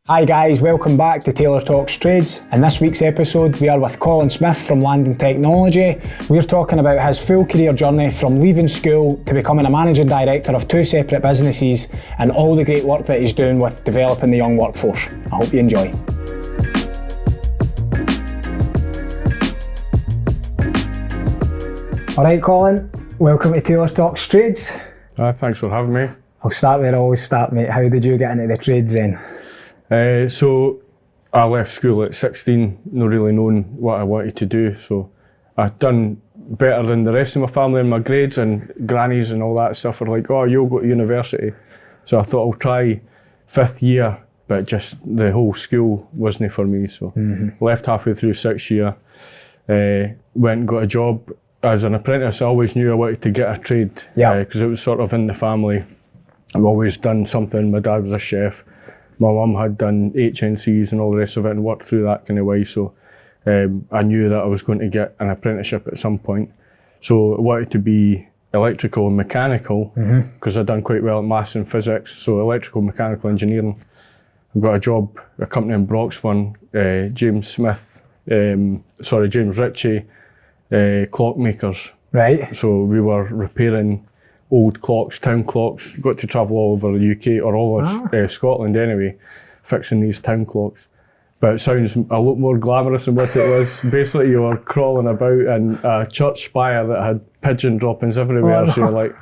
Hi guys, welcome back to Taylor Talks Trades. In this week's episode we are with Colin Smith from Landing Technology. We're talking about his full career journey from leaving school to becoming a managing director of 2 separate businesses and all the great work that he's doing with developing the young workforce. I hope you enjoy. Alright Colin, welcome to Taylor Talks Trades. Thanks for having me. I'll start where I always start, mate. How did you get into the trades then? So I left school at 16, not really knowing what I wanted to do, so I'd done better than the rest of my family in my grades, and grannies and all that stuff were like, oh, you'll go to university. So I thought I'll try 5th year, but just the whole school wasn't for me, so left halfway through 6th year, went and got a job as an apprentice. I always knew I wanted to get a trade, because it was sort of in the family. I've always done something. My dad was a chef. My mum had done HNCs and all the rest of it and worked through that kind of way, so I knew that I was going to get an apprenticeship at some point. So I wanted to be electrical and mechanical, because I'd done quite well at maths and physics, so electrical mechanical engineering. I got a job, a company in Broxburn, James Ritchie, clockmakers. Right. So we were repairing old clocks, town clocks. Got to travel all over the UK, or all over Scotland anyway, fixing these town clocks. But it sounds a lot more glamorous than what it was. Basically, you were crawling about in a church spire that had pigeon droppings everywhere, so you're like,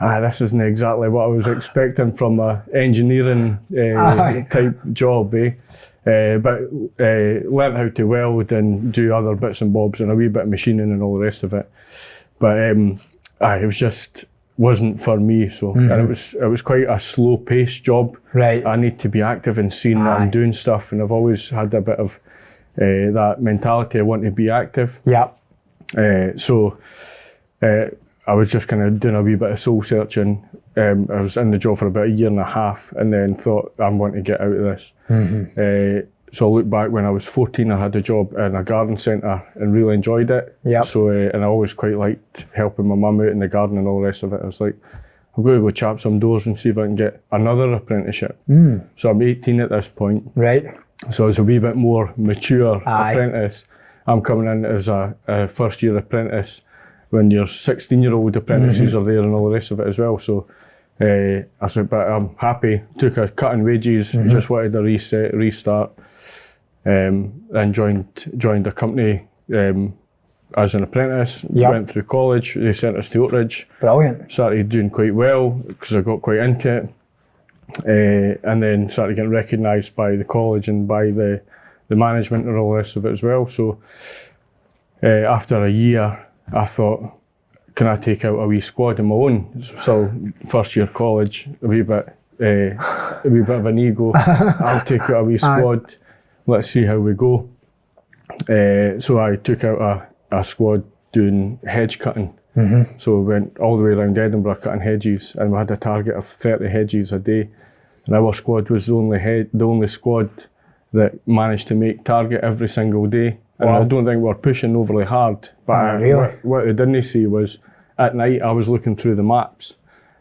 this isn't exactly what I was expecting from a engineering type job, but learnt how to weld and do other bits and bobs and a wee bit of machining and all the rest of it. But it was just wasn't for me, so and it was quite a slow paced job. Right. I need to be active and seeing that I'm doing stuff, and I've always had a bit of that mentality. I want to be active. Yeah. So I was just kind of doing a wee bit of soul searching. I was in the job for about 1.5 years, and then thought I want to get out of this. So I look back when I was 14, I had a job in a garden centre and really enjoyed it. Yep. So, and I always quite liked helping my mum out in the garden and all the rest of it. I was like, I'm going to go chap some doors and see if I can get another apprenticeship. So I'm 18 at this point. Right. So as a wee bit more mature apprentice, I'm coming in as a first year apprentice when your 16-year-old apprentices are there and all the rest of it as well. So I said, but I'm happy, took a cut in wages, just wanted a restart. And joined a company as an apprentice. Went through college. They sent us to Oakridge. Brilliant. Started doing quite well because I got quite into it, and then started getting recognised by the college and by the management and all the rest of it as well. So after a year, I thought, can I take out a wee squad of my own? So first year college, a wee bit of an ego. I'll take out a wee squad. Let's see how we go. So I took out a squad doing hedge cutting. So we went all the way around Edinburgh cutting hedges, and we had a target of 30 hedges a day. And our squad was the only squad that managed to make target every single day. And I don't think we were pushing overly hard. But what I didn't see was at night I was looking through the maps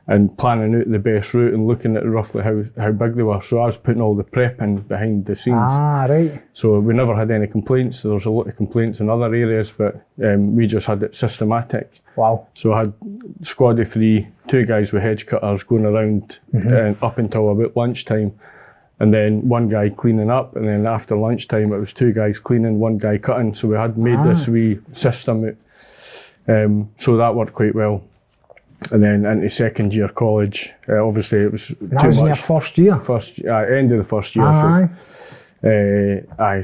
and planning out the best route and looking at roughly how big they were. So I was putting all the prep in behind the scenes. Right. So we never had any complaints. There was a lot of complaints in other areas, but we just had it systematic. Wow. So I had a squad of 3, 2 guys with hedge cutters going around up until about lunchtime, and then 1 guy cleaning up, and then after lunchtime it was 2 guys cleaning, 1 guy cutting. So we had made this wee system. So that worked quite well. And then into 2nd year college, obviously it was too much. That was in your first year? End of the first year.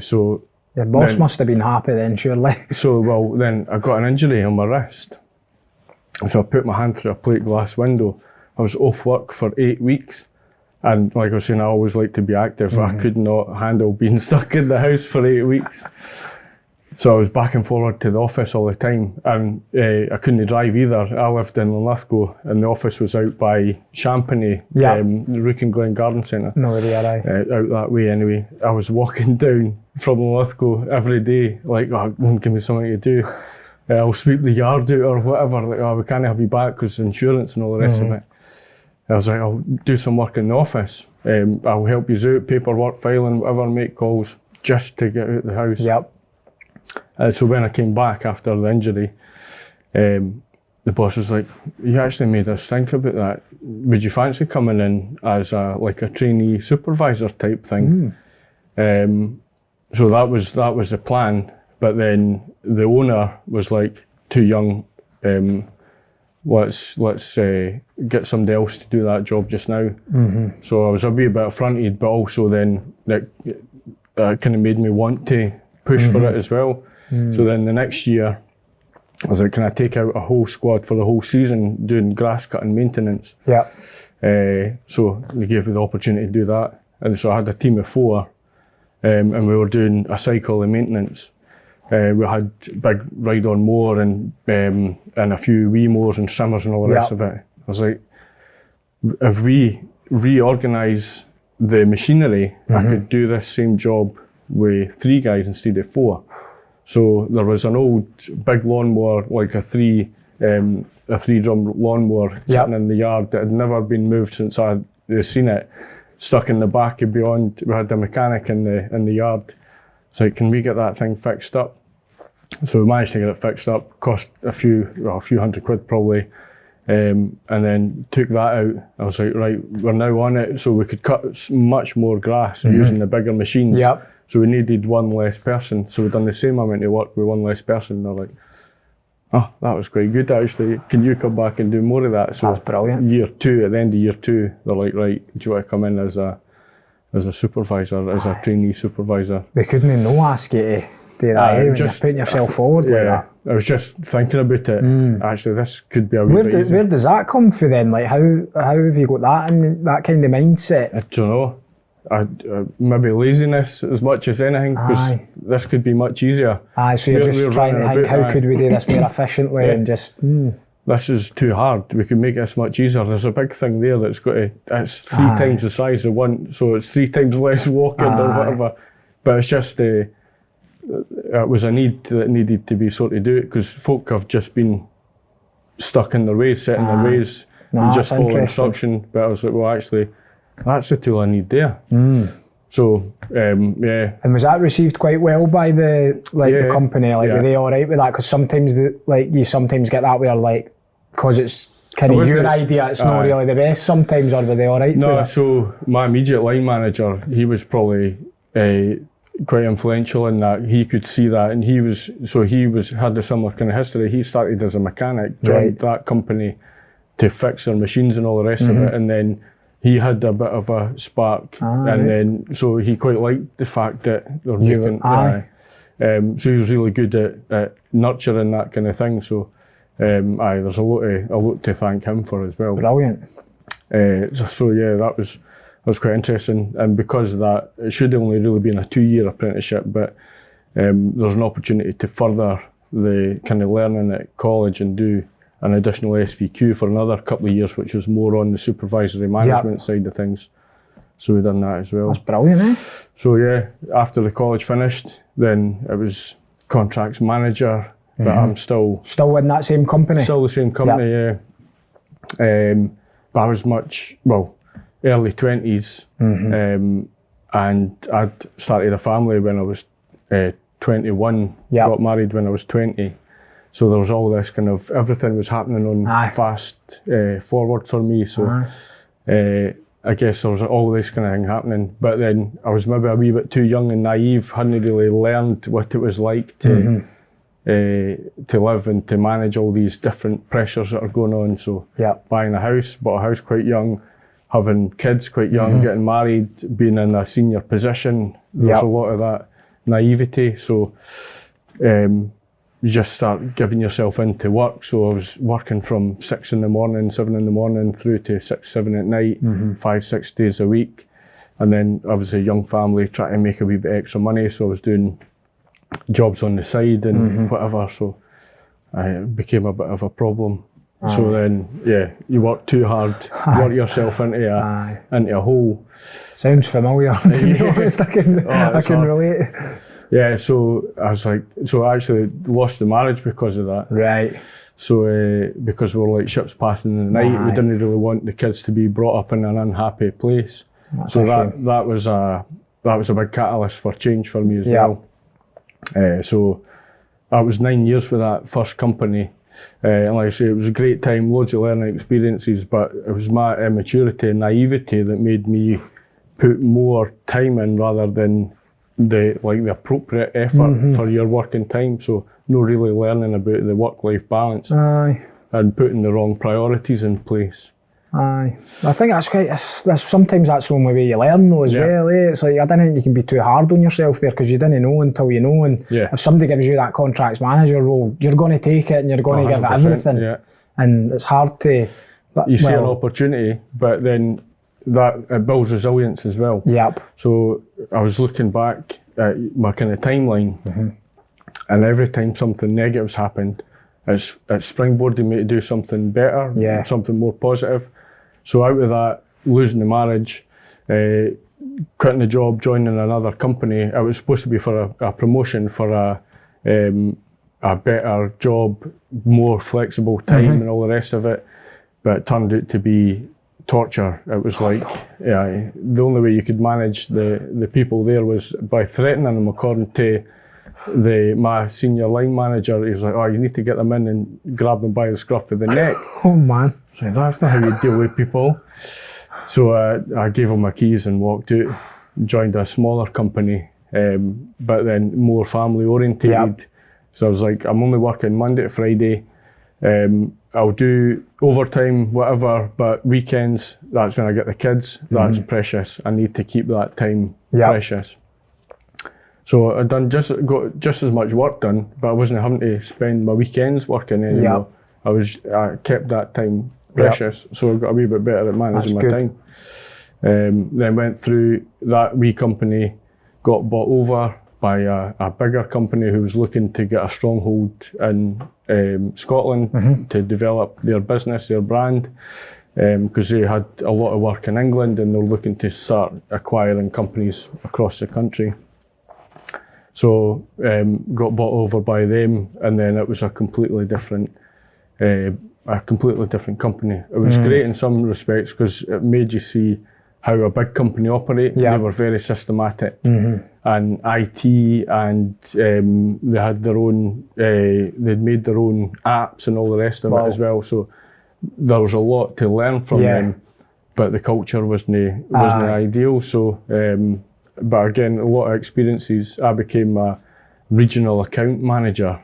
So your boss must have been happy then, surely. So then I got an injury on my wrist. So I put my hand through a plate glass window. I was off work for 8 weeks. And like I was saying, I always like to be active. I could not handle being stuck in the house for 8 weeks. So I was back and forward to the office all the time, and I couldn't drive either. I lived in Linlithgow, and the office was out by Champagny, the Rook and Glen Garden Centre. No idea, out that way anyway. I was walking down from Linlithgow every day, like, oh, won't give me something to do. I'll sweep the yard out or whatever. Like, oh, we can't have you back because insurance and all the rest of it. I was like, I'll do some work in the office. I'll help you out, paperwork, filing, whatever, make calls, just to get out the house. Yep. So when I came back after the injury, the boss was like, you actually made us think about that. Would you fancy coming in as a trainee supervisor type thing? So that was the plan. But then the owner was like, too young. Let's get somebody else to do that job just now. So I was a wee bit affronted, but also then that kind of made me want to push for it as well. So then the next year, I was like, can I take out a whole squad for the whole season doing grass cutting maintenance? Yeah. So they gave me the opportunity to do that. And so I had a team of 4, and we were doing a cycle of maintenance. We had big ride-on mower and a few wee mowers and trimmers and all the rest of it. I was like, if we reorganise the machinery, I could do this same job with 3 guys instead of 4. So there was an old big lawnmower, like a 3-drum lawnmower sitting in the yard that had never been moved since I had seen it, stuck in the back and beyond. We had a mechanic in the yard. So can we get that thing fixed up? So we managed to get it fixed up, cost a few £100 probably, and then took that out. I was like, right, we're now on it, so we could cut much more grass using the bigger machines. Yep. So we needed 1 less person. So we'd done the same amount of work with 1 less person. They're like, oh, that was quite good actually. Can you come back and do more of that? So that's brilliant. Year 2, at the end of year 2, they're like, right, do you want to come in as a supervisor, as a trainee supervisor? They couldn't ask you to do that, when you're putting yourself forward like that. I was just thinking about it. Actually, this could be a wee bit easy. Where does that come from then? Like, how have you got that in that kind of mindset? I don't know. Maybe laziness as much as anything, because this could be much easier. So you're just trying to think, how could we do this more efficiently and just... This is too hard. We could make this much easier. There's a big thing there that's got to... It's 3 times the size of one, so it's 3 times less walking or whatever. But it's just... it was a need that needed to be sorted out, because folk have just been stuck in their ways, set in their ways, and just follow instruction. But I was like, well, actually, that's the tool I need there. So, yeah. And was that received quite well by the company? Like, were they all right with that? Because sometimes, you sometimes get that where, like, because it's kind of your idea, it's not really the best sometimes, or were they all right with that? So my immediate line manager, he was probably quite influential in that. He could see that, and he had a similar kind of history. He started as a mechanic, joined that company to fix their machines and all the rest of it, and then he had a bit of a spark, and then so he quite liked the fact that they're making. So he was really good at nurturing that kind of thing. So there's a lot to thank him for as well. Brilliant. So yeah, that was quite interesting, and because of that, it should have only really been a 2-year apprenticeship, but there's an opportunity to further the kind of learning at college and do an additional SVQ for another couple of years, which was more on the supervisory management side of things. So we done that as well. That's brilliant, eh? So yeah, after the college finished, then it was contracts manager, but I'm still in that same company. Still the same company, yeah. But I was early 20s, and I'd started a family when I was 21. Got married when I was 20. So there was all this kind of, everything was happening on fast forward for me. So I guess there was all this kind of thing happening. But then I was maybe a wee bit too young and naive, hadn't really learned what it was like to live and to manage all these different pressures that are going on. So bought a house quite young, having kids quite young, getting married, being in a senior position. There's a lot of that naivety. So you just start giving yourself into work. So I was working from 6 in the morning, 7 in the morning, through to 6, 7 at night, 5, 6 days a week. And then obviously a young family, trying to make a wee bit extra money. So I was doing jobs on the side and whatever. So it became a bit of a problem. So then, you work too hard, work yourself into a hole. Sounds familiar, to be honest. I can relate. Yeah, so I was like, I actually lost the marriage because of that. Right. So because we were like ships passing in the night, we didn't really want the kids to be brought up in an unhappy place. So that was a big catalyst for change for me as well. So I was 9 years with that first company. And like I say, it was a great time, loads of learning experiences, but it was my immaturity and naivety that made me put more time in rather than the appropriate effort for your working time. So no really learning about the work-life balance and putting the wrong priorities in place. I think sometimes that's the only way you learn though as well. It's like, I don't think you can be too hard on yourself there, because you didn't know until you know, and if somebody gives you that contracts manager role, you're going to take it and you're going to give it everything, and it's hard to... You see an opportunity, but then it builds resilience as well. So I was looking back at my kind of timeline, and every time something negative's happened, it's springboarding me to do something better, something more positive. So out of that, losing the marriage, quitting the job, joining another company, it was supposed to be for a promotion, for a better job, more flexible time and all the rest of it, but it turned out to be torture. It was like, the only way you could manage the people there was by threatening them, according to my senior line manager. He was like, you need to get them in and grab them by the scruff of the neck. Oh man. So that's not how you deal with people. So I gave him my keys and walked out, joined a smaller company, but then more family orientated. So I was like, I'm only working Monday to Friday. I'll do overtime, whatever, but weekends, that's when I get the kids. That's precious. I need to keep that time precious. So I'd got just as much work done, but I wasn't having to spend my weekends working anymore. I kept that time precious, so I got a wee bit better at managing my time. Then went through that wee company, got bought over by a bigger company who was looking to get a stronghold in Scotland to develop their business, their brand, because they had a lot of work in England and they were looking to start acquiring companies across the country. So got bought over by them, and then it was a completely different company. It was great in some respects because it made you see how a big company operates. They were very systematic, and IT, and they had their own. They'd made their own apps and all the rest of it as well. So there was a lot to learn from them, but the culture wasn't ideal. So. But again, a lot of experiences. I became a regional account manager,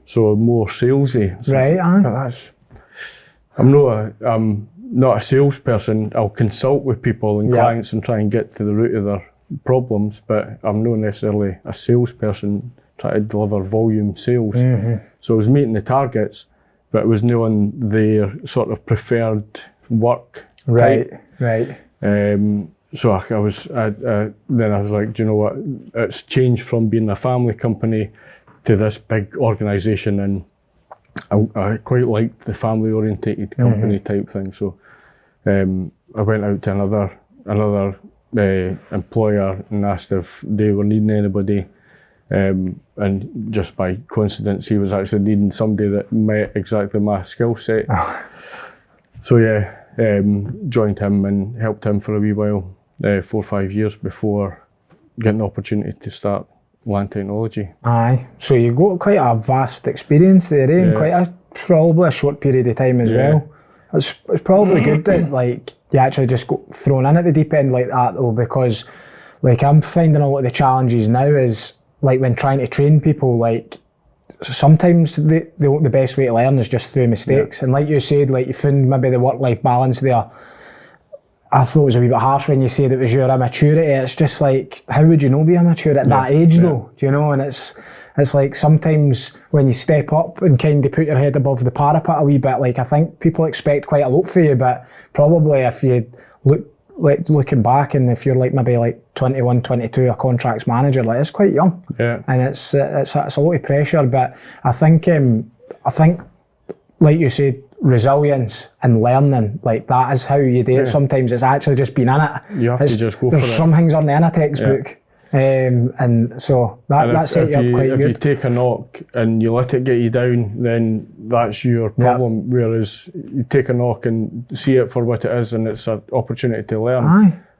so more salesy. So I'm not a salesperson. I'll consult with people and clients and try and get to the root of their problems, but I'm not necessarily a salesperson trying to deliver volume sales. So I was meeting the targets, but it was not on their sort of preferred work type. So I was like, do you know what? It's changed from being a family company to this big organisation, and I quite liked the family-orientated company type thing. So I went out to another employer and asked if they were needing anybody, and just by coincidence, he was actually needing somebody that met exactly my skill set. So joined him and helped him for a wee while. 4 or 5 years before getting the opportunity to start Land Technology. So you got quite a vast experience there, in probably a short period of time as well. It's probably good that you actually just got thrown in at the deep end like that though, because I'm finding a lot of the challenges now is when trying to train people, sometimes the best way to learn is just through mistakes. And like you said, you found maybe the work-life balance there. I thought it was a wee bit harsh when you said it was your immaturity. It's just how would you not be immature at that age though? Do you know? And it's sometimes when you step up and kind of put your head above the parapet a wee bit, I think people expect quite a lot for you, but probably if you looking back, and if you're maybe 21, 22, a contracts manager, it's quite young. And it's a lot of pressure, but I think like you said, resilience and learning, that is how you do it. Sometimes it's actually just being in it. You have to just go for it. There's some things aren't in a textbook. And so that set you up quite good. If you take a knock and you let it get you down, then that's your problem. Whereas you take a knock and see it for what it is, and it's an opportunity to learn.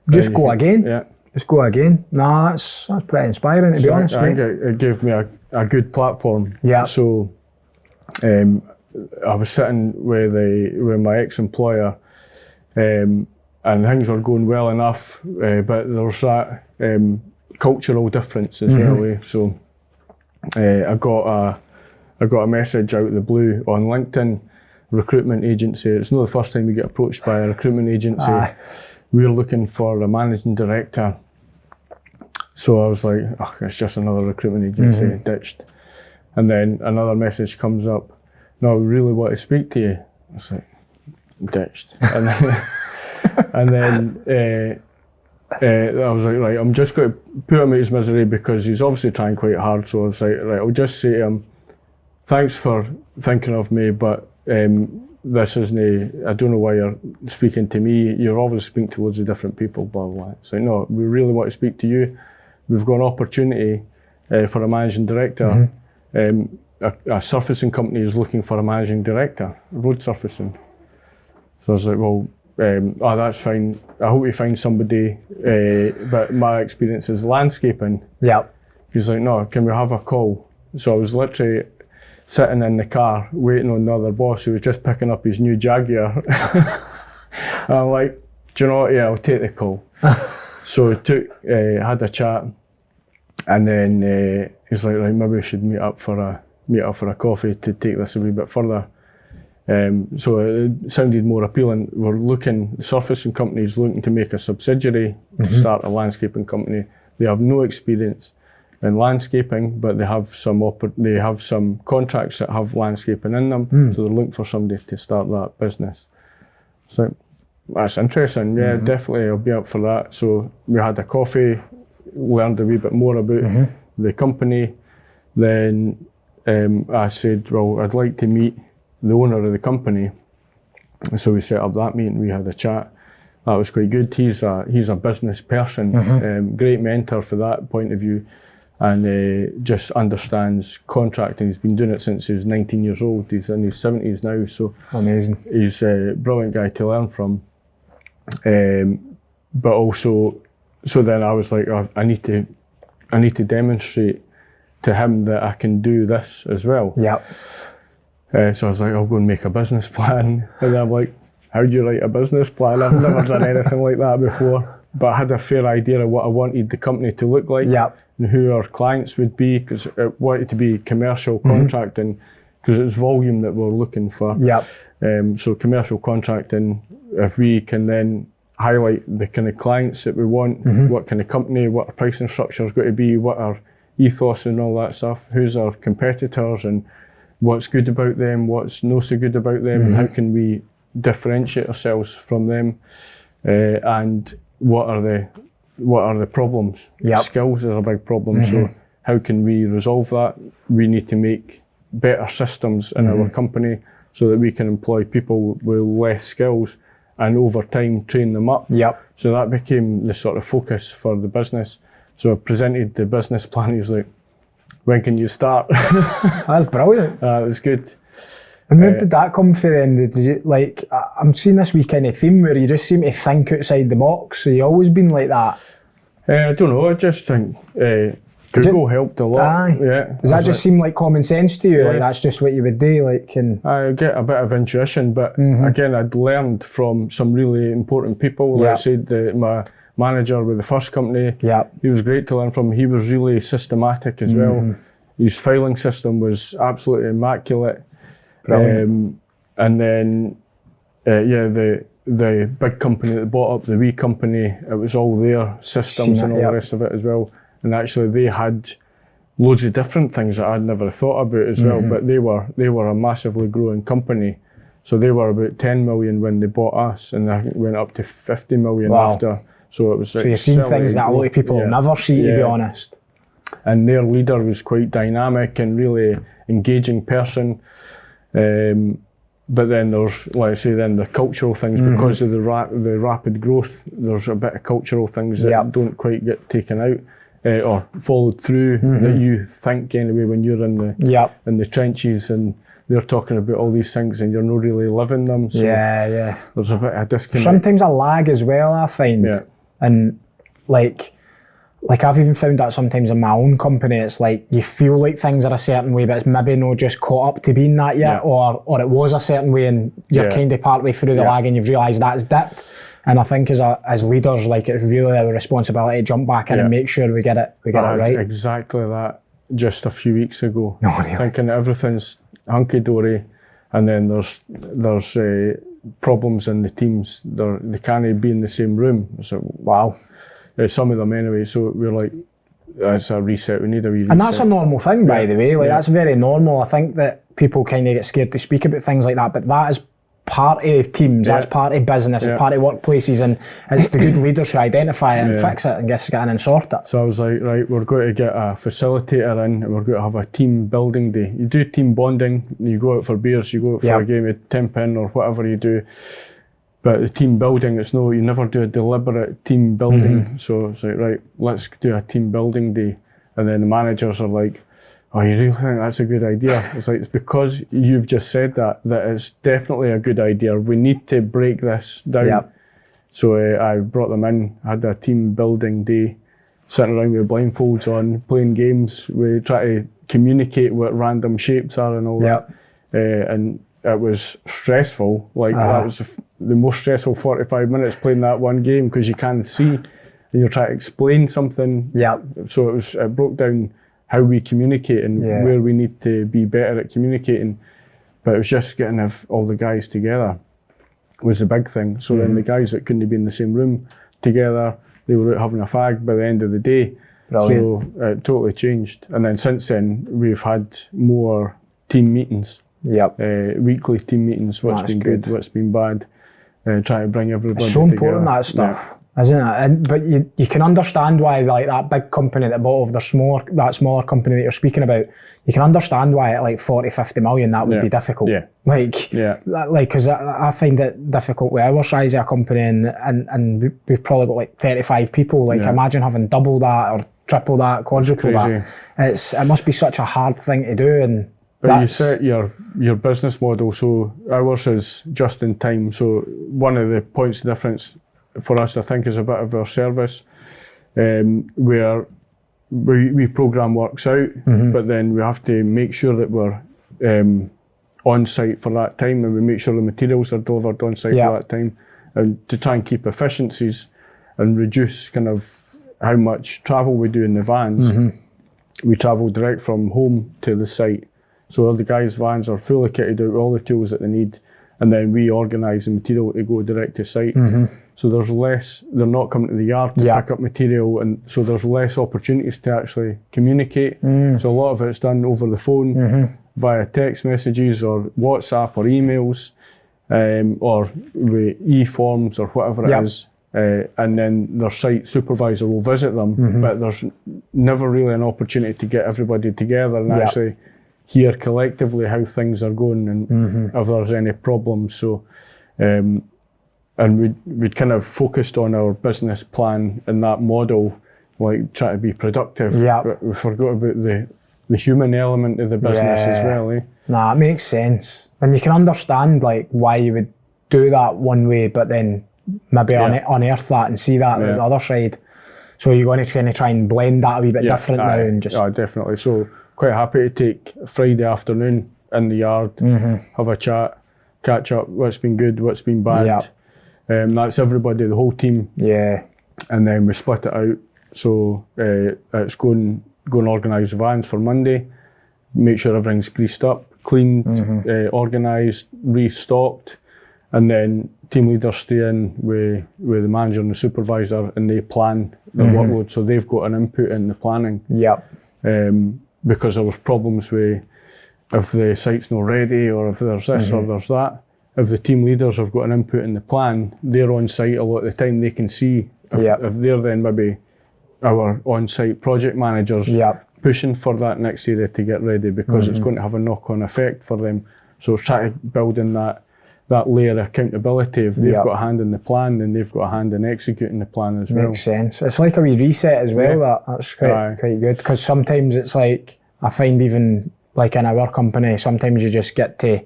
Just go again. Yeah. Just go again. Nah, that's pretty inspiring, to be honest, I mate. think it gave me a good platform. Yeah. So I was sitting with my ex-employer, and things were going well enough, but there's that cultural difference as well. So I got a message out of the blue on LinkedIn, recruitment agency. It's not the first time you get approached by a recruitment agency. We're looking for a managing director. So I was like, oh, it's just another recruitment agency, ditched. And then another message comes up, no, we really want to speak to you. I was like, ditched. And then I was like, right, I'm just going to put him out his misery because he's obviously trying quite hard. So I was like, right, I'll just say to him, thanks for thinking of me, but this isn't, I don't know why you're speaking to me. You're obviously speaking to loads of different people, blah, blah, blah. It's like, no, we really want to speak to you. We've got an opportunity for a managing director. A surfacing company is looking for a managing director, road surfacing. So I was like, well, that's fine. I hope you find somebody, but my experience is landscaping. Yeah. He's like, no, can we have a call? So I was literally sitting in the car waiting on the other boss who was just picking up his new Jaguar. I'm like, do you know what? Yeah, I'll take the call. So had a chat, and then he's like, right, maybe we should meet up for a coffee to take this a wee bit further. So it sounded more appealing. Surfacing companies looking to make a subsidiary to start a landscaping company. They have no experience in landscaping, but they have some contracts that have landscaping in them. So they're looking for somebody to start that business. So that's interesting. Yeah, definitely I'll be up for that. So we had a coffee, learned a wee bit more about the company. Then I said, well, I'd like to meet the owner of the company. So we set up that meeting, we had a chat. That was quite good. He's a business person, great mentor for that point of view, and just understands contracting. He's been doing it since he was 19 years old. He's in his 70s now, so amazing. He's a brilliant guy to learn from. But also, so then I was like, I need to demonstrate to him that I can do this as well. Yeah. So I was like, I'll go and make a business plan. And then I'm like, how do you write a business plan? I've never done anything like that before. But I had a fair idea of what I wanted the company to look like, and who our clients would be, because it wanted to be commercial contracting, because it's volume that we're looking for. So commercial contracting, if we can then highlight the kind of clients that we want, what kind of company, what our pricing structure is going to be, what our ethos and all that stuff, who's our competitors and what's good about them, what's not so good about them, and how can we differentiate ourselves from them, and what are the problems? Skills are a big problem. So how can we resolve that? We need to make better systems in our company so that we can employ people with less skills and over time train them up. So that became the sort of focus for the business. So I presented the business plan. He was like, when can you start? That's brilliant. It was good. And where did that come from then? Did you, like, I'm seeing this wee kind of theme where you just seem to think outside the box. So you always been like that? I don't know, I just think Google helped a lot. Does that just seem like common sense to you? Like that's just what you would do? Like, I get a bit of intuition, but again, I'd learned from some really important people. Like I said, my manager with the first company, he was great to learn from. He was really systematic as well. His filing system was absolutely immaculate. And then, the big company that bought up the wee company, it was all their systems and all the rest of it as well. And actually, they had loads of different things that I'd never thought about as well. But they were a massively growing company. So they were about 10 million when they bought us, and I think went up to 50 million after. So it was. So you've seen things that a lot of people will never see, to be honest. And their leader was quite dynamic and really engaging person. But then there's, like I say, then the cultural things, because of the rapid growth, there's a bit of cultural things that don't quite get taken out or followed through that you think anyway when you're in the trenches and they're talking about all these things and you're not really living them. So there's a bit of disconnect. Sometimes a lag as well, I find. And like I've even found that sometimes in my own company, it's like you feel like things are a certain way, but it's maybe not just caught up to being that yet, or it was a certain way and you're kind of partway through the lag and you've realised that's dipped. And I think as leaders, like, it's really our responsibility to jump back in and make sure we get it right. Exactly that. Just a few weeks ago, no, really. Thinking everything's hunky dory, and then there's problems in the teams. They can't be in the same room. So wow, some of them anyway. So we're like, it's a reset. We need a wee reset. And that's a normal thing, by the way. Like that's very normal. I think that people kind of get scared to speak about things like that, but that is part of teams, that's part of business, it's part of workplaces, and it's the good leaders who identify it and fix it and get in and sort it. So I was like, right, we're going to get a facilitator in and we're going to have a team building day. You do team bonding, you go out for beers, you go out for a game of 10 pin or whatever you do. But the team building, you never do a deliberate team building. So it's like, right, let's do a team building day. And then the managers are like, oh, you really think that's a good idea? It's like, it's because you've just said that it's definitely a good idea. We need to break this down. Yep. So I brought them in, had a team building day, sitting around with blindfolds on, playing games. We try to communicate what random shapes are and all that. And it was stressful. Like that was the most stressful 45 minutes playing that one game because you can't see and you're trying to explain something. So it broke down how we communicate and where we need to be better at communicating. But it was just getting all the guys together was the big thing. So then the guys that couldn't be in the same room together, they were out having a fag by the end of the day. Brilliant. So it totally changed. And then since then, we've had more team meetings. Weekly team meetings, what's been good, what's been bad. Trying to bring everybody together. It's so important, together. That stuff. Isn't it? But you can understand why, like, that big company that bought over that smaller company that you're speaking about, you can understand why at like 40, 50 million that would be difficult. Because I find it difficult with our size of a company and we've probably got like 35 people. Like imagine having double that or triple that, quadruple that. It must be such a hard thing to do. But you set your business model, so ours is just in time. So one of the points of difference for us, I think, is a bit of our service, where we program works out, but then we have to make sure that we're on site for that time, and we make sure the materials are delivered on site for that time, and to try and keep efficiencies and reduce kind of how much travel we do in the vans. We travel direct from home to the site, so all the guys' vans are fully kitted out with all the tools that they need, and then we organise the material to go direct to site. So there's less, they're not coming to the yard to pick up material, and so there's less opportunities to actually communicate. So a lot of it's done over the phone, via text messages or WhatsApp or emails, or with e-forms or whatever it is. And then their site supervisor will visit them, but there's never really an opportunity to get everybody together and actually hear collectively how things are going and if there's any problems. So, and we'd kind of focused on our business plan in that model, like try to be productive. But we forgot about the human element of the business as well. Nah, it makes sense. And you can understand like why you would do that one way, but then maybe unearth that and see that the other side. So you're going to kind of try and blend that a wee bit different now and just... definitely. So quite happy to take Friday afternoon in the yard, have a chat, catch up, what's been good, what's been bad. That's everybody, the whole team. And then we split it out. So it's go and organise vans for Monday, make sure everything's greased up, cleaned, organised, restocked, and then team leaders stay in with the manager and the supervisor, and they plan the workload. So they've got an input in the planning. Because there was problems with if the site's not ready or if there's this or there's that. If the team leaders have got an input in the plan, they're on site a lot of the time. They can see if they're then maybe our on-site project managers pushing for that next area to get ready, because it's going to have a knock-on effect for them. So it's trying to build in that layer of accountability. If they've got a hand in the plan, then they've got a hand in executing the plan as well. Makes sense. It's like a wee reset as well. That's quite good, because sometimes it's like, I find even like in our company, sometimes you just get to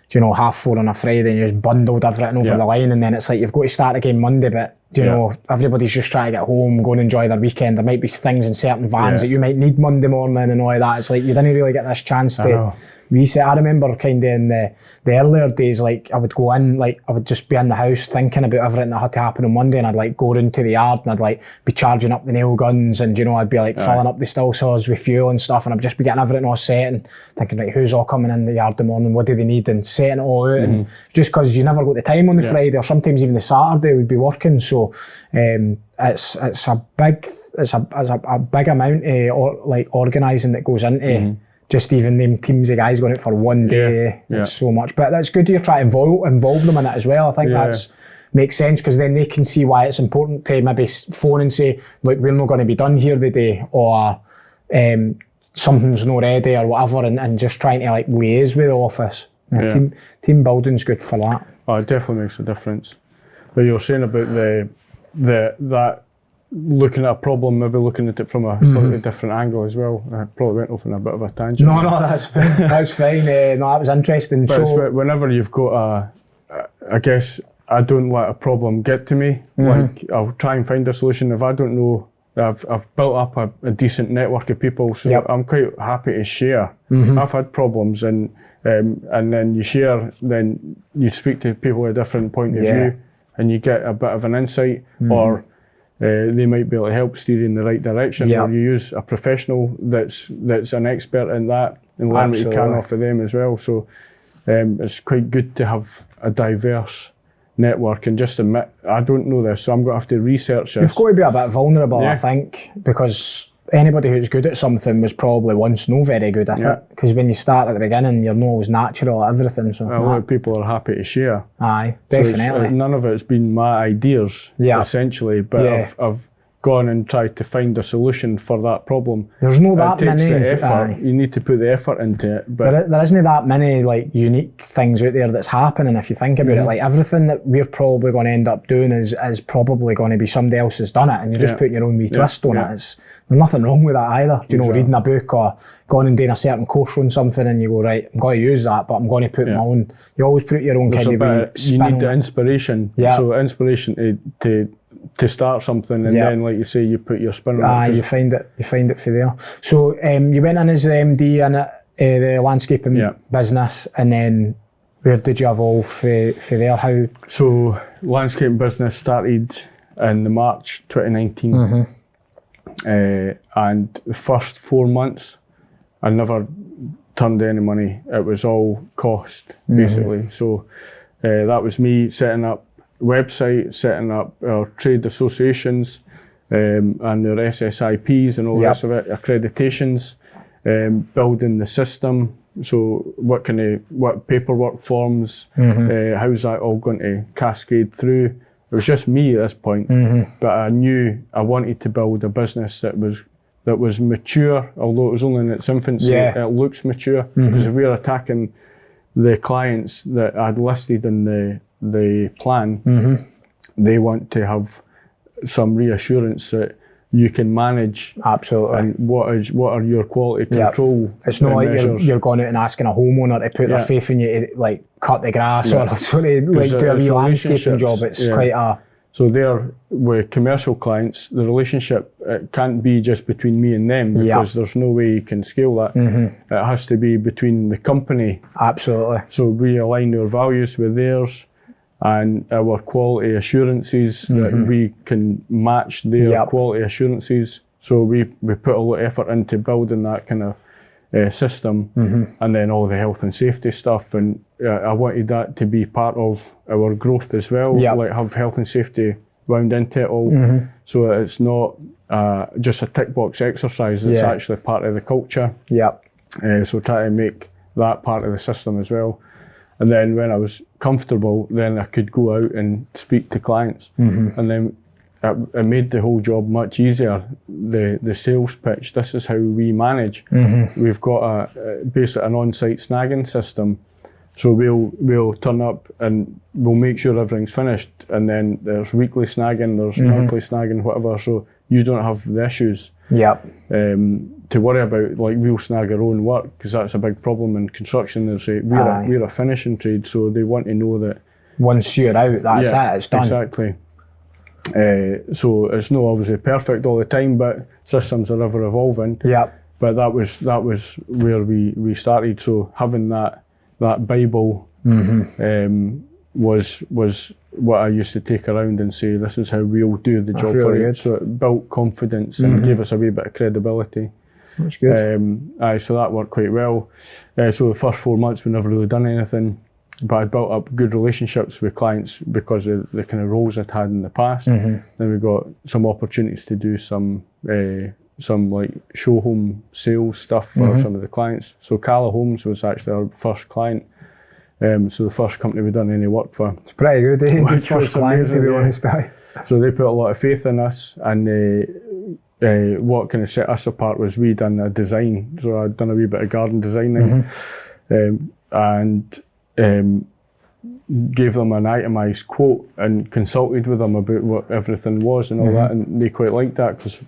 4:30 on a Friday and you just bundled everything over the line, and then it's like you've got to start again Monday, but Do you know, everybody's just trying to get home, go and enjoy their weekend. There might be things in certain vans that you might need Monday morning and all of that. It's like you didn't really get this chance to reset. I remember kind of in the earlier days, like I would go in, like I would just be in the house thinking about everything that had to happen on Monday, and I'd like go into the yard and I'd like be charging up the nail guns, and you know, I'd be like filling up the still saws with fuel and stuff, and I'd just be getting everything all set and thinking, right, who's all coming in the yard in the morning, what do they need, and setting it all out. And just because you never got the time on the Friday, or sometimes even the Saturday we'd be working, so it's a big amount of like organising that goes into just even them teams of guys going out for one day. It's so much, but that's good you're trying to involve them in it as well. I think that's makes sense, because then they can see why it's important to maybe phone and say, look, we're not going to be done here today, or something's not ready or whatever, and just trying to like liaise with the office. Team building's good for that. Oh, it definitely makes a difference. But you were saying about that looking at a problem, maybe looking at it from a slightly different angle as well. I probably went off on a bit of a tangent. No, that's fine. That's fine. No, that was interesting. But so whenever you've got I guess I don't let a problem get to me. Like I'll try and find a solution. If I don't know, I've built up a decent network of people, so I'm quite happy to share. I've had problems, and then you share, then you speak to people with a different point of view, and you get a bit of an insight, or they might be able to help steer you in the right direction, or you use a professional that's an expert in that and learn what you can off of them as well. So it's quite good to have a diverse network and just admit, I don't know this, so I'm going to have to research this. You've got to be a bit vulnerable, I think, because anybody who's good at something was probably once no very good at it, because when you start at the beginning, you're not always natural at everything. So a lot of people are happy to share. Aye, definitely. So none of it's been my ideas, essentially, but I've gone and tried to find a solution for that problem. There's no that it takes many. The effort. You need to put the effort into it. But there isn't that many like unique things out there that's happening. If you think about it, like everything that we're probably going to end up doing is probably going to be somebody else has done it, and you're just putting your own wee twist on it. There's nothing wrong with that either. You know, reading a book or going and doing a certain course on something, and you go, right, I'm going to use that, but I'm going to put my own. You always put your own kind of wee spin. You need the inspiration. So inspiration to start something, and then, like you say, you put your spin on it. You find it for there. So you went in as the MD in the landscaping business, and then where did you evolve for there? How? So landscaping business started in the March 2019, and the first 4 months I never turned any money. It was all cost, basically. So that was me setting up website, setting up our trade associations and their SSIPs and all the rest of it, accreditations, building the system. So what paperwork forms, how's that all going to cascade through? It was just me at this point, but I knew I wanted to build a business that was mature, although it was only in its infancy. It looks mature, because if we're attacking the clients that I'd listed in the plan, they want to have some reassurance that you can manage. Absolutely. And what are your quality control? It's not like you're going out and asking a homeowner to put their faith in you to like cut the grass or sort of like do a wee landscaping job. It's quite a. So there, with commercial clients, the relationship, it can't be just between me and them, because there's no way you can scale that. It has to be between the company. Absolutely. So we align our values with theirs, and our quality assurances, that we can match their quality assurances. So we put a lot of effort into building that kind of system, and then all the health and safety stuff. And I wanted that to be part of our growth as well, like have health and safety wound into it all. So it's not just a tick box exercise, it's actually part of the culture. So try to make that part of the system as well. And then when I was comfortable, then I could go out and speak to clients. And then it made the whole job much easier. The sales pitch, this is how we manage. We've got basically an on-site snagging system. So we'll turn up and we'll make sure everything's finished. And then there's weekly snagging, there's monthly snagging, whatever. So you don't have the issues to worry about. Like, we'll snag our own work, because that's a big problem in construction. We're a finishing trade, so they want to know that once you're out, that's it, it's done. Exactly. So it's not obviously perfect all the time, but systems are ever evolving. Yep. But that was where we started. So having that Bible was what I used to take around and say, this is how we'll do the job for you. So it built confidence and gave us a wee bit of credibility. That's good. So that worked quite well. So the first 4 months we never really done anything, but I built up good relationships with clients because of the kind of roles I'd had in the past. Then we got some opportunities to do some like show home sales stuff for some of the clients. So Cala Homes was actually our first client. So the first company we'd done any work for. It's pretty good, eh? Which First was client, amazing, to be yeah. honest. So they put a lot of faith in us, and what kind of set us apart was we done a design. So I'd done a wee bit of garden designing, and gave them an itemised quote and consulted with them about what everything was and all that, and they quite liked that because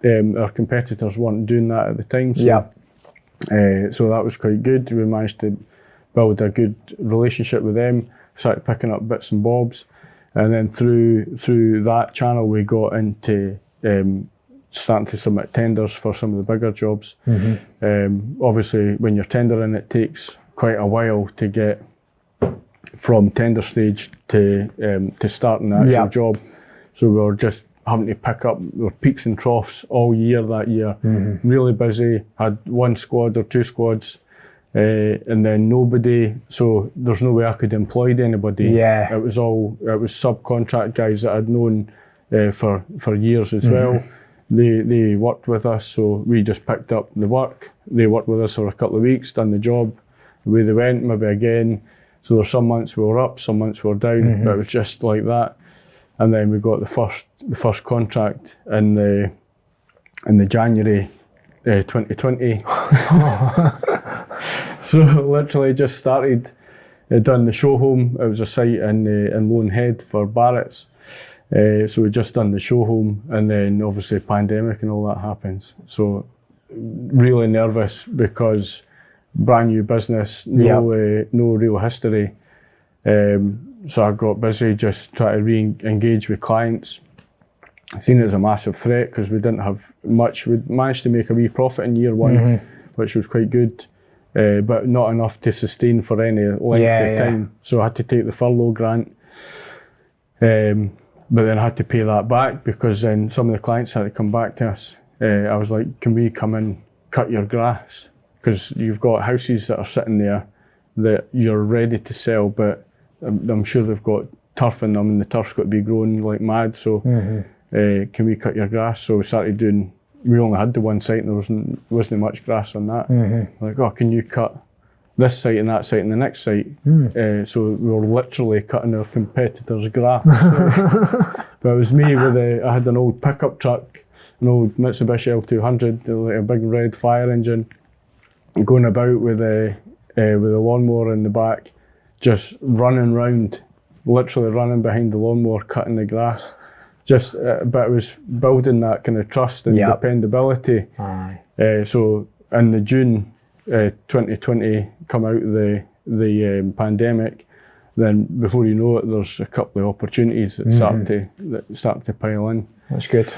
our competitors weren't doing that at the time. So, so that was quite good. We managed to build a good relationship with them, started picking up bits and bobs, and then through that channel we got into starting to submit tenders for some of the bigger jobs. Obviously when you're tendering, it takes quite a while to get from tender stage to starting the actual job. So we were just having to pick up our peaks and troughs all year that year. Really busy, had one squad or two squads, and then nobody, so there's no way I could employ anybody. It was subcontract guys that I'd known for years as well. They worked with us, so we just picked up the work. They worked with us for a couple of weeks, done the job, away they went, maybe again. So there's some months we were up, some months we were down, but it was just like that. And then we got the first contract in the January 2020. So literally just started, done the show home. It was a site in Lone Head for Barrett's. So we just done the show home, and then obviously pandemic and all that happens. So really nervous because brand new business, no real history. So I got busy just trying to re-engage with clients. I seen it as a massive threat because we didn't have much. We managed to make a wee profit in year one, which was quite good, but not enough to sustain for any length of time. So I had to take the furlough grant, but then I had to pay that back because then some of the clients had to come back to us. I was like, can we come and cut your grass? Because you've got houses that are sitting there that you're ready to sell, but I'm sure they've got turf in them and the turf's got to be growing like mad. So can we cut your grass? So we started doing, we only had the one site and there wasn't much grass on that. Like, oh, can you cut this site and that site and the next site? So we were literally cutting our competitors' grass. But it was me I had an old pickup truck, an old Mitsubishi L200, like a big red fire engine, going about with a lawnmower in the back, just running round, literally running behind the lawnmower, cutting the grass. But it was building that kind of trust and dependability. So in the June 2020, come out the pandemic, then before you know it, there's a couple of opportunities that start to pile in. That's good.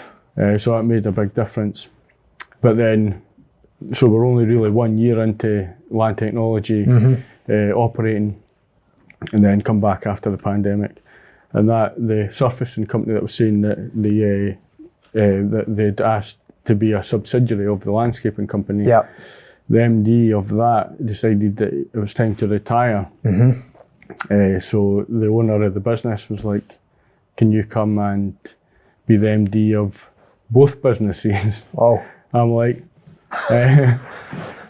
So that made a big difference. But then, so we're only really 1 year into land technology operating, and then come back after the pandemic. And that the surfacing company that was saying that that they'd asked to be a subsidiary of the landscaping company, the MD of that decided that it was time to retire. So the owner of the business was like, can you come and be the MD of both businesses? I'm like,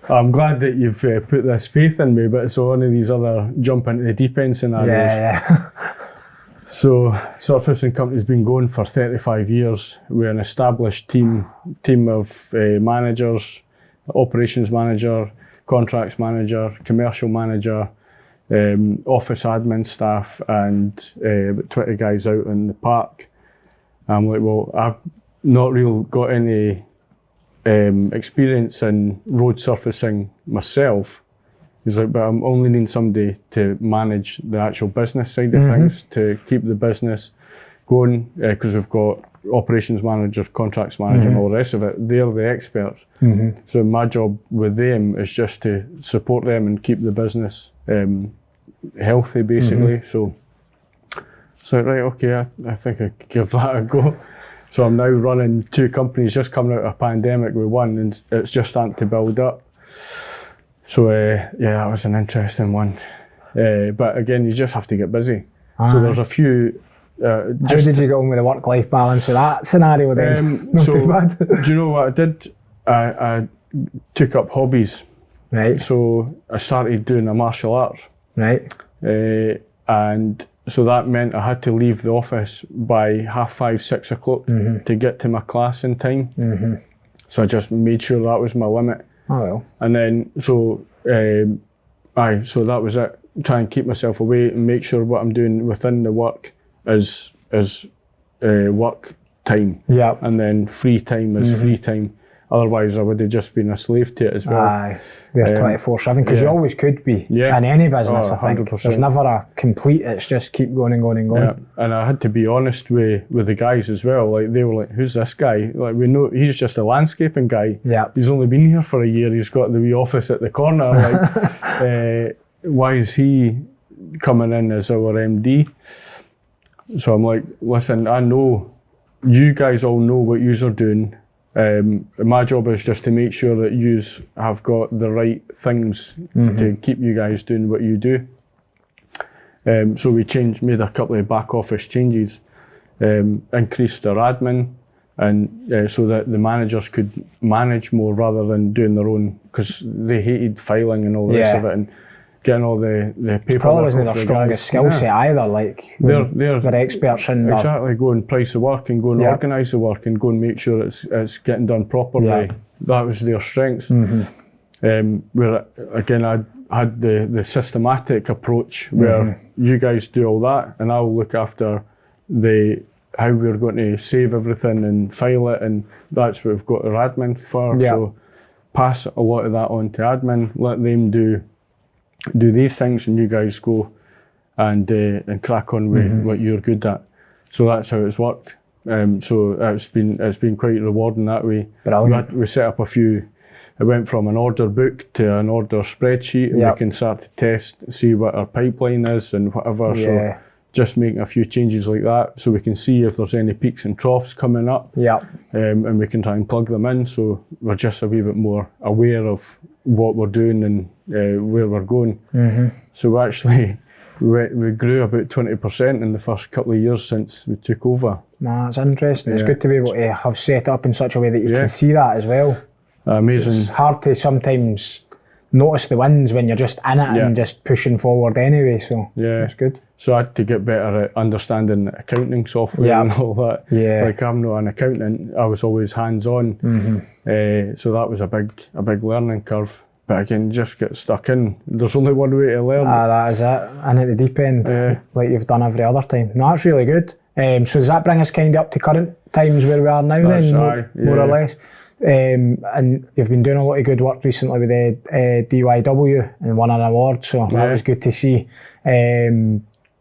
I'm glad that you've put this faith in me, but it's one of these other jump into the deep end scenarios. So Surfacing Company's been going for 35 years. We're an established team of managers, operations manager, contracts manager, commercial manager, office admin staff, and about 20 guys out in the park. I'm like, well, I've not really got any experience in road surfacing myself. He's like, but I'm only needing somebody to manage the actual business side of things, to keep the business, going, because we've got operations managers, contracts manager and all the rest of it. They're the experts. So my job with them is just to support them and keep the business healthy, basically. So right, okay, I think I could give that a go. So I'm now running 2 companies, just coming out of a pandemic with one, and it's just starting to build up. So yeah, that was an interesting one. But again, you just have to get busy. So there's a few. How did you get on with the work-life balance with that scenario then? Not too bad. Do you know what I did? I took up hobbies. Right. So I started doing a martial arts. Right. And so that meant I had to leave the office by 5:30, 6 o'clock to get to my class in time. So I just made sure that was my limit. Oh well. And then, so that was it. Try and keep myself away and make sure what I'm doing within the work is work time. Yeah. And then free time is free time. Otherwise, I would have just been a slave to it as well. Aye, they're 24/7, because you always could be in any business. I think 100%. there's never a complete. It's just keep going and going and going. Yeah. And I had to be honest with the guys as well. Like, they were like, "Who's this guy?" Like, we know he's just a landscaping guy. Yeah. He's only been here for a year. He's got the wee office at the corner. Like, why is he coming in as our MD? So I'm like, listen, I know you guys all know what yous are doing. My job is just to make sure that yous have got the right things to keep you guys doing what you do. So we made a couple of back office changes, increased our admin, and so that the managers could manage more rather than doing their own, because they hated filing and all the rest of it, and getting all the paperwork. Probably wasn't their strongest skill set either. Like, they're experts in exactly go and price the work and go and organise the work and go and make sure it's getting done properly. Yeah. That was their strengths. Where again, I had the systematic approach where you guys do all that and I'll look after how we're going to save everything and file it, and that's what we've got our admin for. So pass a lot of that on to admin, let them do these things, and you guys go and crack on with what you're good at. So that's how it's worked. So it's been quite rewarding that way. We set up a few. It went from an order book to an order spreadsheet, and we can start to test, see what our pipeline is and whatever. So just making a few changes like that, so we can see if there's any peaks and troughs coming up. And we can try and plug them in, so we're just a wee bit more aware of what we're doing and where we're going. So we actually we grew about 20% in the first couple of years since we took over. That's interesting. It's good to be able to have set up in such a way that you can see that as well. Amazing. It's hard to sometimes notice the wins when you're just in it and just pushing forward anyway, so it's good. So I had to get better at understanding accounting software and all that. Like, I'm not an accountant, I was always hands-on. So that was a big learning curve. But again, just get stuck in. There's only one way to learn. That is it, and at the deep end, like you've done every other time. No, that's really good. So does that bring us kind of up to current times where we are now then, more or less? And you've been doing a lot of good work recently with the DYW and won an award, so that was good to see.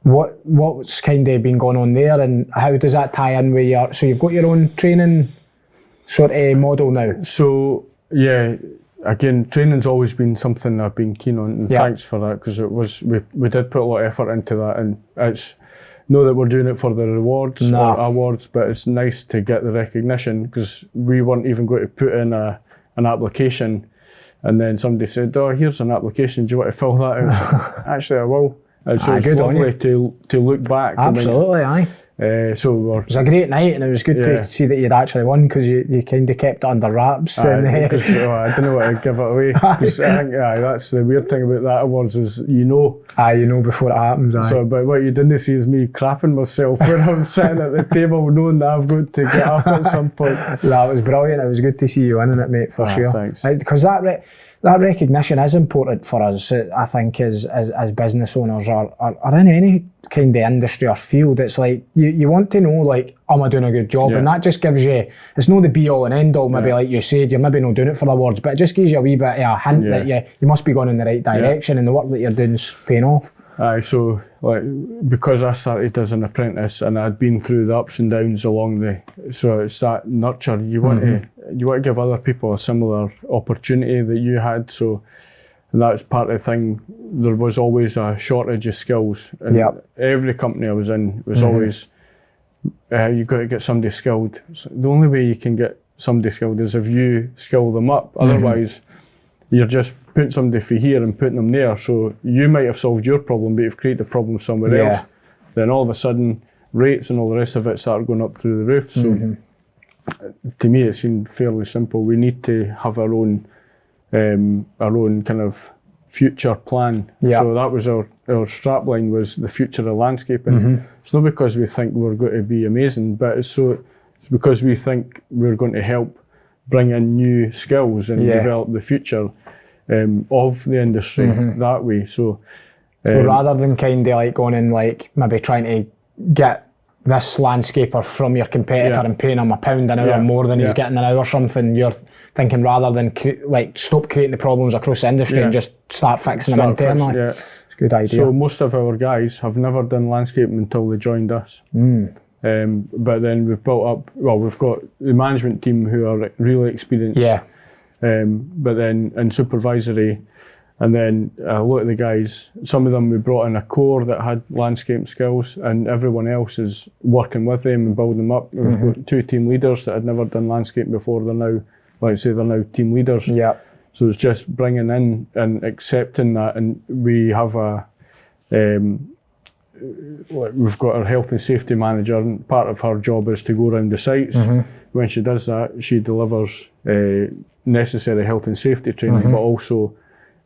What's kind of been going on there, and how does that tie in with so you've got your own training sort of model now? So again, training's always been something I've been keen on, and thanks for that, because we did put a lot of effort into that, and it's not that we're doing it for the rewards or awards, but it's nice to get the recognition, because we weren't even going to put in an application, and then somebody said, "Oh, here's an application, do you want to fill that out?" Actually, I will. So it's lovely to look back. Absolutely, aye. It was a great night, and it was good to see that you'd actually won, because you kind of kept it under wraps. I didn't know what to give it away. I think that's the weird thing about that awards is you know before it happens. So, but what you didn't see is me crapping myself when I was sitting at the table, knowing that I've got to get up at some point. That was brilliant. It was good to see you winning it, mate, for sure. Thanks. Because that recognition is important for us, I think, as business owners or in any kind of industry or field. It's like you want to know, like, am I doing a good job? And that just gives you, it's not the be all and end all, maybe like you said, you're maybe not doing it for the awards, but it just gives you a wee bit of a hint that you must be going in the right direction and the work that you're doing is paying off. So like, because I started as an apprentice and I'd been through the ups and downs along so it's that nurture. You want to give other people a similar opportunity that you had. So, and that's part of the thing. There was always a shortage of skills. And every company I was in was always, you've got to get somebody skilled. So the only way you can get somebody skilled is if you skill them up. Otherwise, you're just putting somebody for here and putting them there. So you might have solved your problem, but you've created a problem somewhere else. Then all of a sudden, rates and all the rest of it start going up through the roof. So to me, it seemed fairly simple. We need to have our own kind of future plan. So that was our strapline, was the future of landscaping. It's not because we think we're going to be amazing, but it's because we think we're going to help bring in new skills and develop the future of the industry that way. So rather than kind of like going and like maybe trying to get this landscaper from your competitor and paying him £1 an hour more than he's getting an hour or something, you're thinking rather than stop creating the problems across the industry and just start fixing them internally. It's a good idea. So most of our guys have never done landscaping until they joined us. But then we've built up, we've got the management team who are really experienced. But then in supervisory, and then a lot of the guys, some of them we brought in a core that had landscape skills, and everyone else is working with them and building them up. We've got 2 team leaders that had never done landscape before. They're now, they're now team leaders. So it's just bringing in and accepting that, and we have we've got our health and safety manager, and part of her job is to go around the sites. When she does that, she delivers necessary health and safety training, but also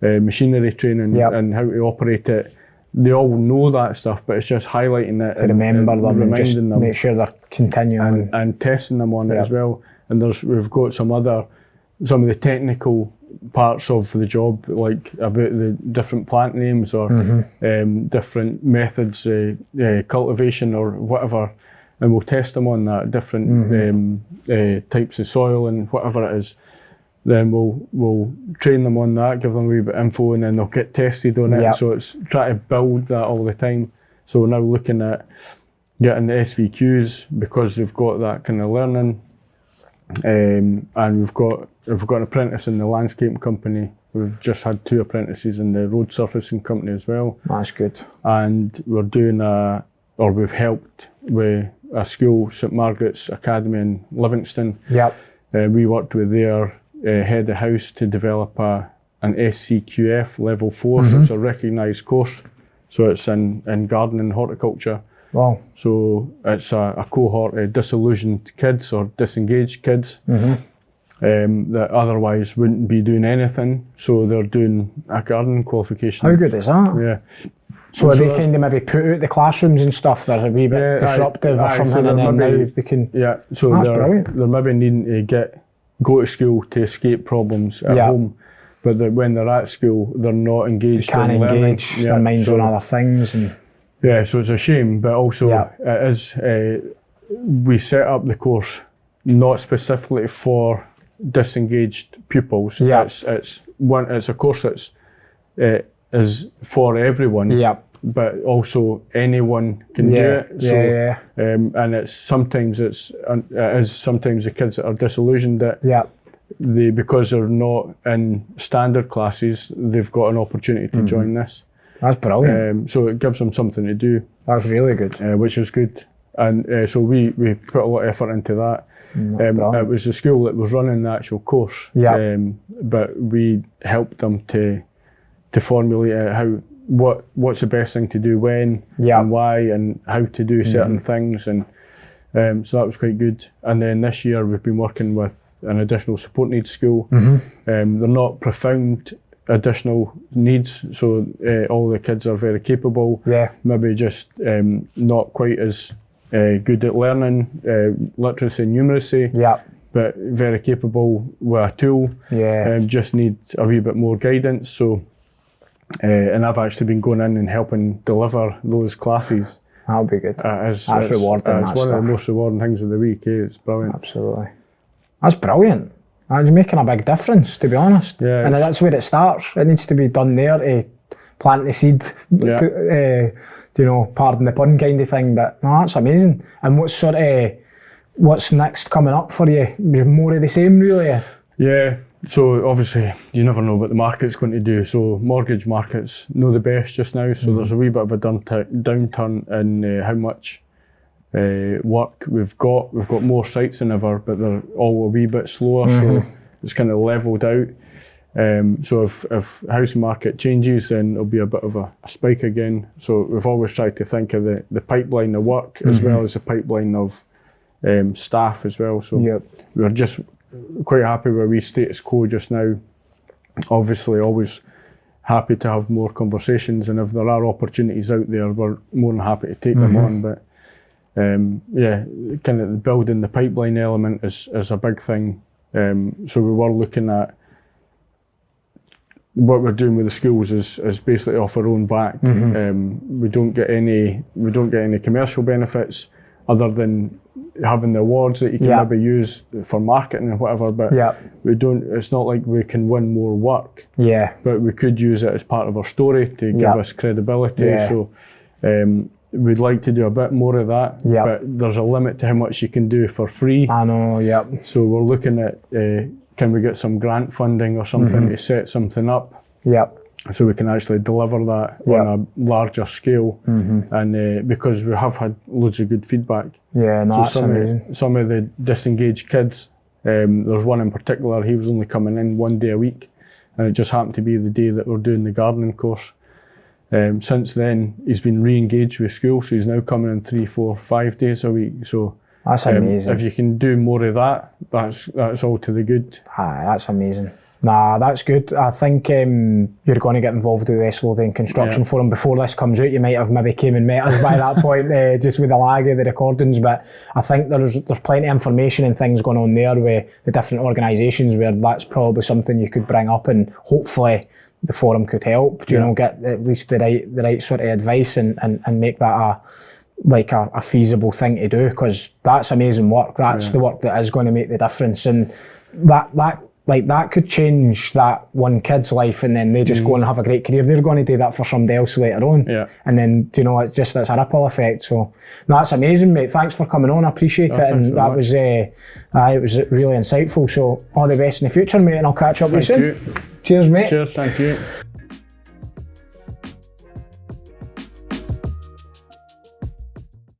machinery training and how to operate it. They all know that stuff, but it's just highlighting it to remember them and just them, make sure they're continuing and testing them on it as well. And we've got some of the technical parts of the job, like about the different plant names or different methods, cultivation or whatever, and we'll test them on that, different types of soil and whatever it is. Then we'll train them on that, give them a wee bit of info, and then they'll get tested on it. So it's trying to build that all the time. So we're now looking at getting the SVQs because we've got that kind of learning. And we've got an apprentice in the landscaping company. We've just had 2 apprentices in the road surfacing company as well. That's good. And we're doing we've helped with a school, St Margaret's Academy in Livingston. We worked with their head of house to develop an SCQF level 4, so it's a recognised course. So it's in gardening and horticulture. Wow. So it's a cohort of disillusioned kids or disengaged kids that otherwise wouldn't be doing anything. So they're doing a gardening qualification. How good is that? So they kind of maybe put out the classrooms and stuff that are a wee bit disruptive or something, and then now they can... So they're maybe needing to go to school to escape problems at home, but when they're at school, they're not engaged. They can't engage their minds on other things. And so it's a shame, but also it is, we set up the course not specifically for disengaged pupils. It's a course that's is for everyone, but also anyone can do it. And it's sometimes the kids that are disillusioned that because they're not in standard classes, they've got an opportunity to join this. That's brilliant. So it gives them something to do. That's really good. Which is good. And so we put a lot of effort into that. It was the school that was running the actual course, but we helped them to formulate what's the best thing to do when and why and how to do certain things, and so that was quite good. And then this year we've been working with an additional support needs school. They're not profound additional needs, so all the kids are very capable, maybe just not quite as good at learning literacy and numeracy, but very capable with a tool, just need a wee bit more guidance. So and I've actually been going in and helping deliver those classes. That'll be good. That's rewarding. It's one of the most rewarding things of the week. It's brilliant. Absolutely. That's brilliant. You're making a big difference, to be honest. And that's where it starts. It needs to be done there to planting the seed, Yeah. you know, pardon the pun kind of thing. But no, that's amazing. And what's next coming up for you? More of the same, really? Yeah, so obviously you never know what the market's going to do. So mortgage market's not the best just now, so there's a wee bit of a downturn in how much work we've got. We've got more sites than ever, but they're all a wee bit slower, so it's kind of levelled out. So if housing market changes, then there'll be a bit of a spike again. So we've always tried to think of the pipeline of work as well as the pipeline of staff as well. So we're just quite happy with our status quo just now. Obviously, always happy to have more conversations, and if there are opportunities out there, we're more than happy to take them on. But yeah, kind of building the pipeline element is a big thing. So we were looking at what we're doing with the schools is basically off our own back. We don't get any commercial benefits other than having the awards that you can maybe use for marketing and whatever, but we don't. It's not like we can win more work. But we could use it as part of our story to give us credibility. So we'd like to do a bit more of that, but there's a limit to how much you can do for free. I know. So we're looking at can we get some grant funding or something to set something up. So we can actually deliver that on a larger scale, and because we have had loads of good feedback. That's amazing. Some of the disengaged kids, there's one in particular, he was only coming in 1 day a week, and it just happened to be the day that we're doing the gardening course. Since then, he's been re-engaged with school, so he's now coming in 3, 4, 5 days a week. So that's amazing. If you can do more of that, that's all to the good. That's amazing. Nah, that's good. I think you're going to get involved with the West Lothian Construction Forum before this comes out. You might have maybe came and met us by that point, just with the lag of the recordings. But I think there's plenty of information and things going on there with the different organisations where that's probably something you could bring up, and hopefully the forum could help. You know, get at least the right sort of advice and make that a feasible thing to do, because that's amazing work. That's the work that is going to make the difference, and that could change that one kid's life, and then they just go and have a great career. They're going to do that for somebody else later on. And then, you know, it's a ripple effect. So, no, that's amazing, mate. Thanks for coming on. I appreciate it. And that was, it was really insightful. So, all the best in the future, mate, and I'll catch up with you soon. Cheers, mate. Cheers, thank you.